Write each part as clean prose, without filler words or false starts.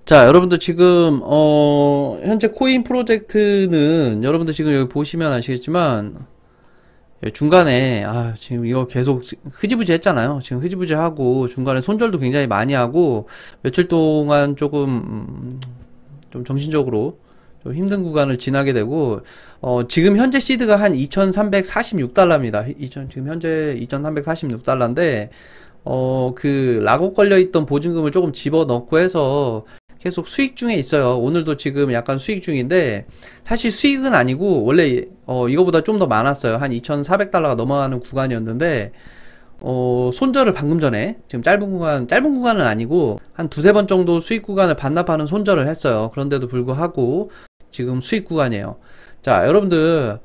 자, 여러분들 지금 현재 코인 프로젝트는 여러분들 지금 여기 보시면 아시겠지만 중간에 지금 이거 계속 흐지부지 했잖아요. 지금 흐지부지 하고 중간에 손절도 굉장히 많이 하고 며칠 동안 조금 좀 정신적으로 좀 힘든 구간을 지나게 되고 지금 현재 시드가 한 2346달러입니다. 지금 현재 2346달러인데 그 락업 걸려있던 보증금을 조금 집어넣고 해서 계속 수익 중에 있어요. 오늘도 지금 약간 수익 중인데 사실 수익은 아니고 원래 이거보다 좀 더 많았어요. 한 2,400달러가 넘어가는 구간이었는데 손절을 방금 전에 지금 짧은 구간은 아니고 한 두세 번 정도 수익 구간을 반납하는 손절을 했어요. 그런데도 불구하고 지금 수익 구간이에요. 자, 여러분들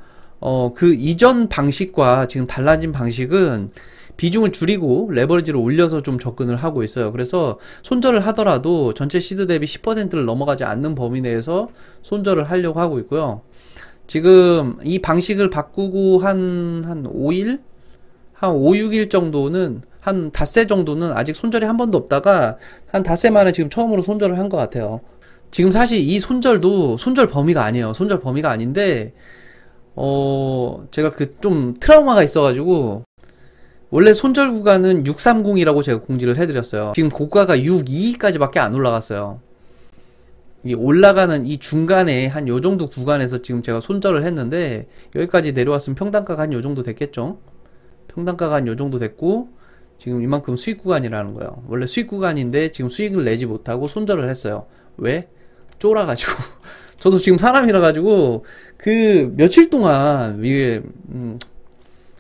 그 이전 방식과 지금 달라진 방식은 비중을 줄이고 레버리지를 올려서 좀 접근을 하고 있어요. 그래서 손절을 하더라도 전체 시드 대비 10%를 넘어가지 않는 범위 내에서 손절을 하려고 하고 있고요. 지금 이 방식을 바꾸고 한 5일? 한 5, 6일 정도는 한 닷새 정도는 아직 손절이 한 번도 없다가 한 닷새 만에 지금 처음으로 손절을 한 것 같아요. 지금 사실 이 손절도 손절 범위가 아니에요. 손절 범위가 아닌데 제가 그 좀 트라우마가 있어가지고 원래 손절 구간은 630이라고 제가 공지를 해드렸어요. 지금 고가가 622까지 밖에 안 올라갔어요. 이 올라가는 이 중간에 한 요정도 구간에서 지금 제가 손절을 했는데 여기까지 내려왔으면 평단가가 한 요정도 됐겠죠. 평단가가 한 요정도 됐고 지금 이만큼 수익 구간이라는 거예요. 원래 수익 구간인데 지금 수익을 내지 못하고 손절을 했어요. 왜? 쫄아가지고 저도 지금 사람이라 가지고 그 며칠 동안 이게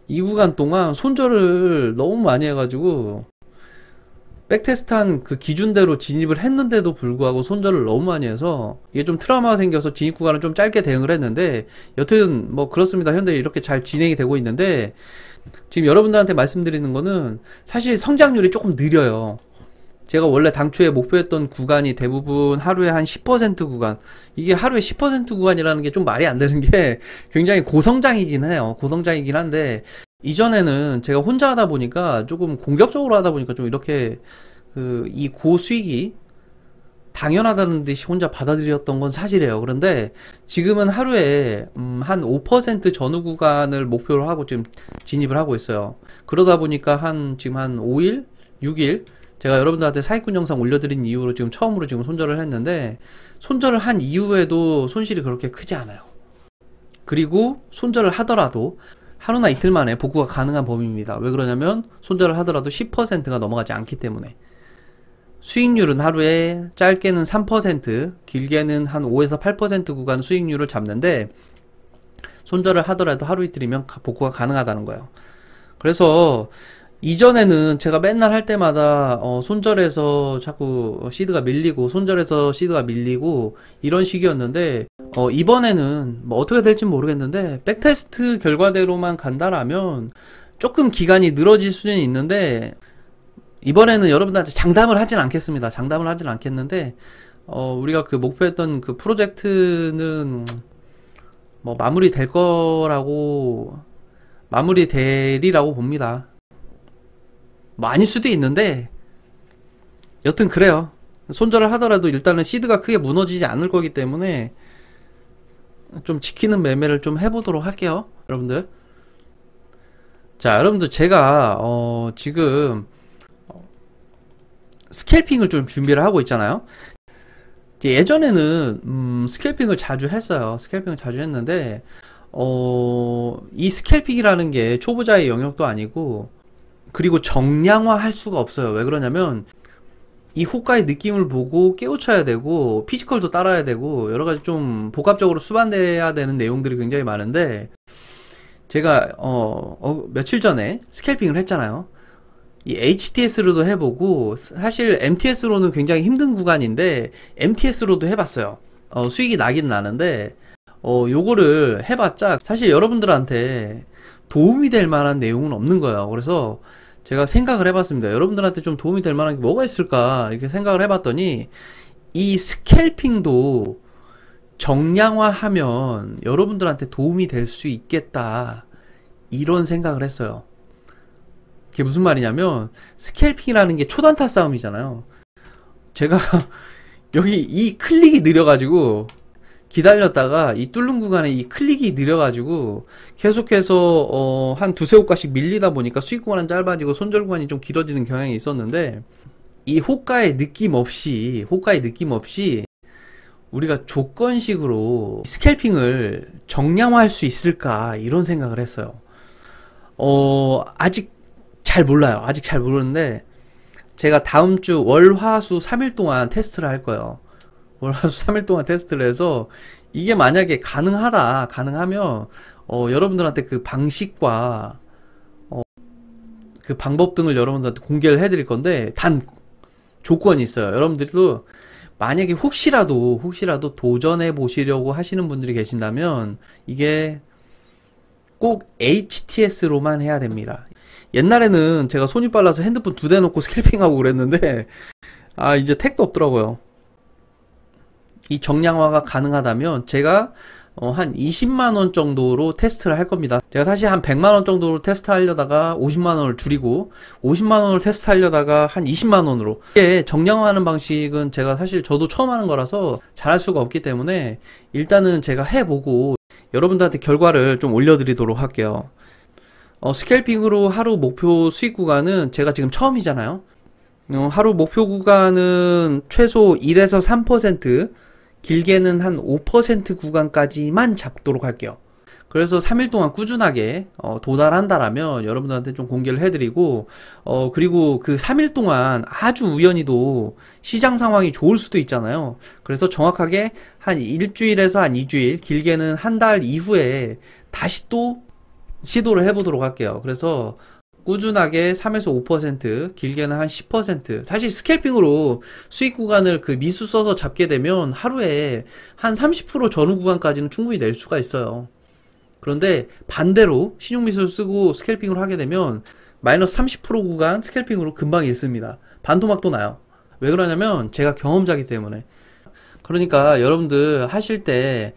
이 구간 동안 손절을 너무 많이 해가지고 백테스트한 그 기준대로 진입을 했는데도 불구하고 손절을 너무 많이 해서 이게 좀 트라우마가 생겨서 진입 구간을 좀 짧게 대응을 했는데 여튼 뭐 그렇습니다. 현재 이렇게 잘 진행이 되고 있는데 지금 여러분들한테 말씀드리는 거는 사실 성장률이 조금 느려요. 제가 원래 당초에 목표했던 구간이 대부분 하루에 한 10% 구간, 이게 하루에 10% 구간이라는 게 좀 말이 안 되는 게 굉장히 고성장이긴 해요. 고성장이긴 한데 이전에는 제가 혼자 하다 보니까 조금 공격적으로 하다 보니까 좀 이렇게 이 고수익이 당연하다는 듯이 혼자 받아들였던 건 사실이에요. 그런데 지금은 하루에 한 5% 전후 구간을 목표로 하고 지금 진입을 하고 있어요. 그러다 보니까 지금 한 5일, 6일 제가 여러분들한테 사기꾼 영상 올려드린 이후로 지금 처음으로 지금 손절을 했는데 손절을 한 이후에도 손실이 그렇게 크지 않아요. 그리고 손절을 하더라도 하루나 이틀 만에 복구가 가능한 범위입니다. 왜 그러냐면 손절을 하더라도 10%가 넘어가지 않기 때문에 수익률은 하루에 짧게는 3%, 길게는 한 5에서 8% 구간 수익률을 잡는데 손절을 하더라도 하루 이틀이면 복구가 가능하다는 거예요. 그래서 이전에는 제가 맨날 할 때마다 손절해서 자꾸 시드가 밀리고 손절해서 시드가 밀리고 이런 식이었는데 이번에는 뭐 어떻게 될지 모르겠는데 백테스트 결과대로만 간다라면 조금 기간이 늘어질 수는 있는데 이번에는 여러분들한테 장담을 하진 않겠습니다. 장담을 하진 않겠는데 우리가 그 목표했던 그 프로젝트는 뭐 마무리되리라고 봅니다. 뭐 아닐 수도 있는데 여튼 그래요. 손절을 하더라도 일단은 시드가 크게 무너지지 않을 거기 때문에 좀 지키는 매매를 좀 해보도록 할게요, 여러분들. 자, 여러분들 제가 지금 스캘핑을 좀 준비를 하고 있잖아요. 예전에는 스캘핑을 자주 했어요. 스캘핑을 자주 했는데 이 스캘핑이라는 게 초보자의 영역도 아니고 그리고 정량화 할 수가 없어요. 왜 그러냐면 이 호가의 느낌을 보고 깨우쳐야 되고 피지컬도 따라야 되고 여러가지 좀 복합적으로 수반돼야 되는 내용들이 굉장히 많은데 제가 며칠 전에 스캘핑을 했잖아요. 이 HTS로도 해보고 사실 MTS로는 굉장히 힘든 구간인데 MTS로도 해봤어요. 수익이 나긴 나는데 요거를 해봤자 사실 여러분들한테 도움이 될 만한 내용은 없는 거예요. 그래서 제가 생각을 해봤습니다. 여러분들한테 좀 도움이 될 만한 게 뭐가 있을까 이렇게 생각을 해봤더니 이 스캘핑도 정량화하면 여러분들한테 도움이 될 수 있겠다 이런 생각을 했어요. 그게 무슨 말이냐면 스캘핑이라는 게 초단타 싸움이잖아요. 제가 여기 이 클릭이 느려가지고 기다렸다가 이 뚫는 구간에 이 클릭이 느려가지고 계속해서 한 두세 호가씩 밀리다 보니까 수익 구간은 짧아지고 손절 구간이 좀 길어지는 경향이 있었는데, 이 호가의 느낌 없이 우리가 조건식으로 스캘핑을 정량화할 수 있을까 이런 생각을 했어요. 아직 잘 몰라요. 아직 잘 모르는데 제가 다음 주 월, 화, 수 3일 동안 테스트를 할 거예요. 월, 화, 수 3일 동안 테스트를 해서 이게 만약에 가능하면 여러분들한테 그 방식과 그 방법 등을 여러분들한테 공개를 해드릴 건데, 단 조건이 있어요. 여러분들도 만약에 혹시라도 도전해 보시려고 하시는 분들이 계신다면 이게 꼭 HTS로만 해야 됩니다. 옛날에는 제가 손이 빨라서 핸드폰 2대 놓고 스캘핑하고 그랬는데 이제 택도 없더라고요. 이 정량화가 가능하다면 제가 한 20만원 정도로 테스트를 할 겁니다. 제가 사실 한 100만원 정도로 테스트 하려다가 50만원을 줄이고 50만원을 테스트 하려다가 한 20만원으로, 이게 정량화하는 방식은 제가 사실 저도 처음 하는 거라서 잘할 수가 없기 때문에 일단은 제가 해보고 여러분들한테 결과를 좀 올려드리도록 할게요. 스캘핑으로 하루 목표 수익 구간은 제가 지금 처음이잖아요. 하루 목표 구간은 최소 1에서 3%, 길게는 한 5% 구간까지만 잡도록 할게요. 그래서 3일 동안 꾸준하게 도달한다라면 여러분들한테 좀 공개를 해드리고, 그리고 그 3일 동안 아주 우연히도 시장 상황이 좋을 수도 있잖아요. 그래서 정확하게 한 일주일에서 한 2주일, 길게는 한 달 이후에 다시 또 시도를 해보도록 할게요. 그래서 꾸준하게 3에서 5%, 길게는 한 10%. 사실 스캘핑으로 수익 구간을 그 미수 써서 잡게 되면 하루에 한 30% 전후 구간까지는 충분히 낼 수가 있어요. 그런데 반대로 신용미수를 쓰고 스캘핑을 하게 되면 마이너스 30% 구간 스캘핑으로 금방 읽습니다. 반토막도 나요. 왜 그러냐면 제가 경험자이기 때문에. 그러니까 여러분들 하실 때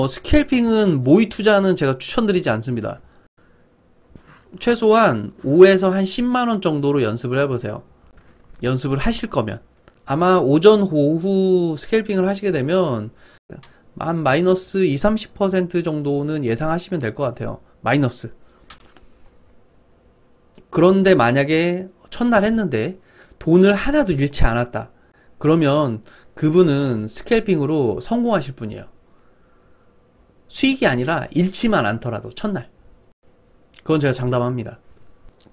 스캘핑은 모의 투자는 제가 추천드리지 않습니다. 최소한 5에서 한 10만원 정도로 연습을 해보세요. 연습을 하실 거면. 아마 오전, 오후 스캘핑을 하시게 되면 한 마이너스 20-30% 정도는 예상하시면 될 것 같아요. 마이너스. 그런데 만약에 첫날 했는데 돈을 하나도 잃지 않았다. 그러면 그분은 스캘핑으로 성공하실 분이에요. 수익이 아니라 잃지만 않더라도 첫날. 그건 제가 장담합니다.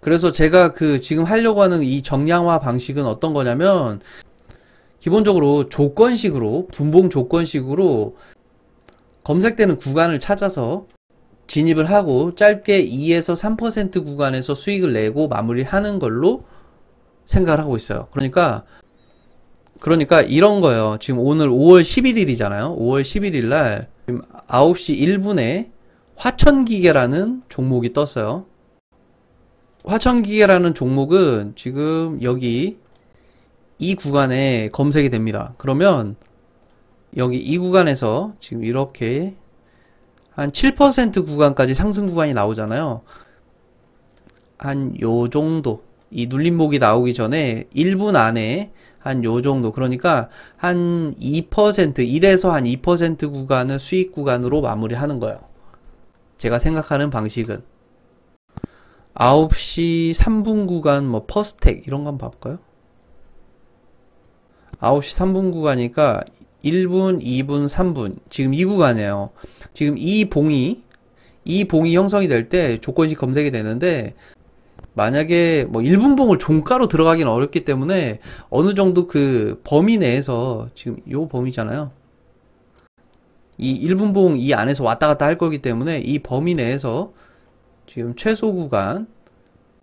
그래서 제가 지금 하려고 하는 이 정량화 방식은 어떤 거냐면, 기본적으로 조건식으로, 분봉 조건식으로 검색되는 구간을 찾아서 진입을 하고 짧게 2에서 3% 구간에서 수익을 내고 마무리하는 걸로 생각을 하고 있어요. 그러니까 이런 거예요. 지금 오늘 5월 11일이잖아요. 5월 11일 날 지금 9시 1분에 화천기계라는 종목이 떴어요. 화천기계라는 종목은 지금 여기 이 구간에 검색이 됩니다. 그러면 여기 이 구간에서 지금 이렇게 한 7% 구간까지 상승 구간이 나오잖아요. 한 요 정도, 이 눌림목이 나오기 전에 1분 안에 한 요 정도, 그러니까 한 2%, 1에서 한 2% 구간을 수익 구간으로 마무리하는 거예요. 제가 생각하는 방식은 9시 3분 구간 뭐 퍼스텍 이런 거 한번 봐볼까요? 9시 3분 구간이니까 1분, 2분, 3분 지금 이 구간이에요. 지금 이 봉이 형성이 될 때 조건식 검색이 되는데, 만약에 뭐 1분 봉을 종가로 들어가기는 어렵기 때문에 어느 정도 그 범위 내에서, 지금 요 범위잖아요. 이 1분 봉 이 안에서 왔다 갔다 할 거기 때문에 이 범위 내에서 지금 최소 구간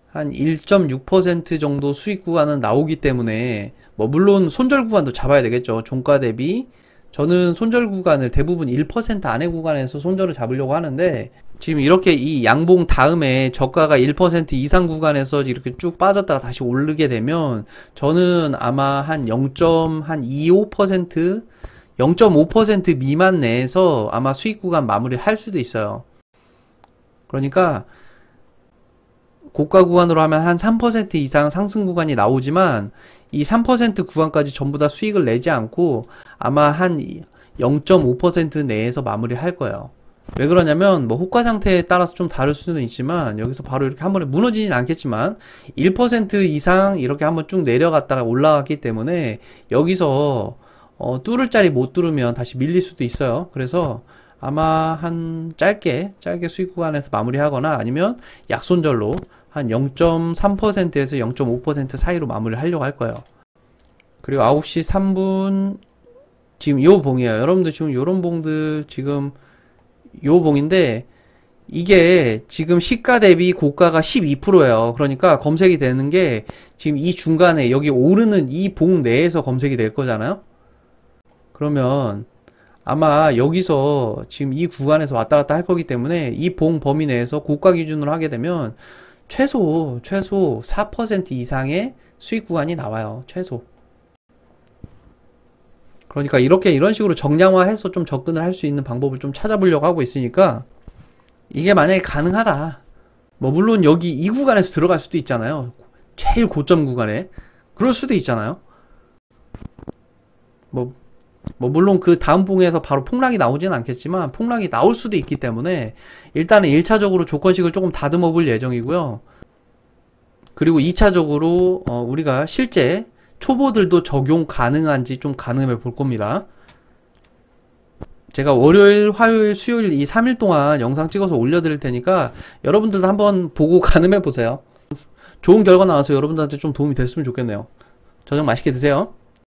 한 1.6% 정도 수익 구간은 나오기 때문에, 뭐 물론 손절 구간도 잡아야 되겠죠. 종가 대비 저는 손절 구간을 대부분 1% 안에 구간에서 손절을 잡으려고 하는데, 지금 이렇게 이 양봉 다음에 저가가 1% 이상 구간에서 이렇게 쭉 빠졌다가 다시 오르게 되면 저는 아마 한 0.25%, 0.5% 미만 내에서 아마 수익 구간 마무리를 할 수도 있어요. 그러니까 고가 구간으로 하면 한 3% 이상 상승 구간이 나오지만 이 3% 구간까지 전부 다 수익을 내지 않고 아마 한 0.5% 내에서 마무리를 할 거예요. 왜 그러냐면 뭐 호가 상태에 따라서 좀 다를 수는 있지만 여기서 바로 이렇게 한 번에 무너지진 않겠지만 1% 이상 이렇게 한번 쭉 내려갔다가 올라갔기 때문에 여기서 뚫을 자리 못 뚫으면 다시 밀릴 수도 있어요. 그래서 아마 한 짧게 수익 구간에서 마무리하거나 아니면 약손절로 한 0.3%에서 0.5% 사이로 마무리를 하려고 할 거예요. 그리고 9시 3분 지금 요 봉이에요. 여러분들 지금 요런 봉들 지금 요 봉인데 이게 지금 시가 대비 고가가 12%예요. 그러니까 검색이 되는 게 지금 이 중간에 여기 오르는 이 봉 내에서 검색이 될 거잖아요. 그러면 아마 여기서 지금 이 구간에서 왔다 갔다 할 거기 때문에 이 봉 범위 내에서 고가 기준으로 하게 되면 최소 4% 이상의 수익 구간이 나와요. 최소. 그러니까 이런 식으로 정량화해서 좀 접근을 할 수 있는 방법을 좀 찾아보려고 하고 있으니까 이게 만약에 가능하다. 뭐 물론 여기 이 구간에서 들어갈 수도 있잖아요. 제일 고점 구간에. 그럴 수도 있잖아요. 뭐 물론 그 다음 봉에서 바로 폭락이 나오지는 않겠지만 폭락이 나올 수도 있기 때문에 일단은 1차적으로 조건식을 조금 다듬어 볼 예정이고요. 그리고 2차적으로 우리가 실제 초보들도 적용 가능한지 좀 가늠해 볼 겁니다. 제가 월요일, 화요일, 수요일 이 3일 동안 영상 찍어서 올려드릴 테니까 여러분들도 한번 보고 가늠해 보세요. 좋은 결과 나와서 여러분들한테 좀 도움이 됐으면 좋겠네요. 저녁 맛있게 드세요.